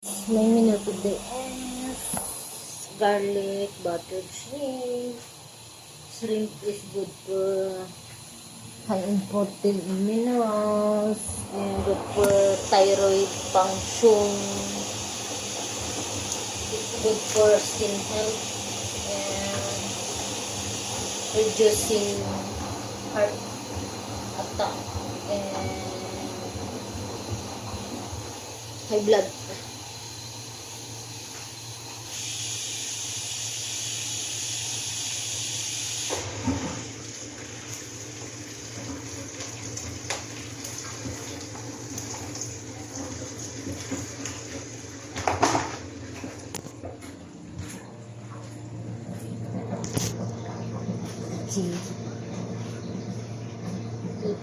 My menu today is garlic buttered shrimp. Shrimp is good for high in protein and minerals and good for thyroid function. It's good for skin health and reducing heart attack and high blood. Good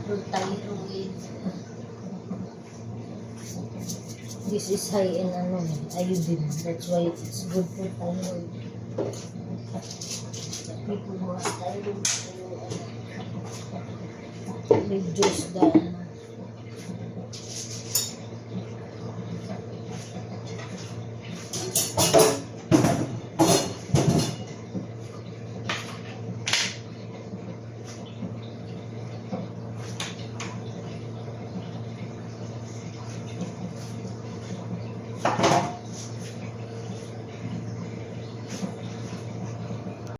for thyroid. This is high in iodine. That's why it's good for thyroid. People who have thyroid to reduce the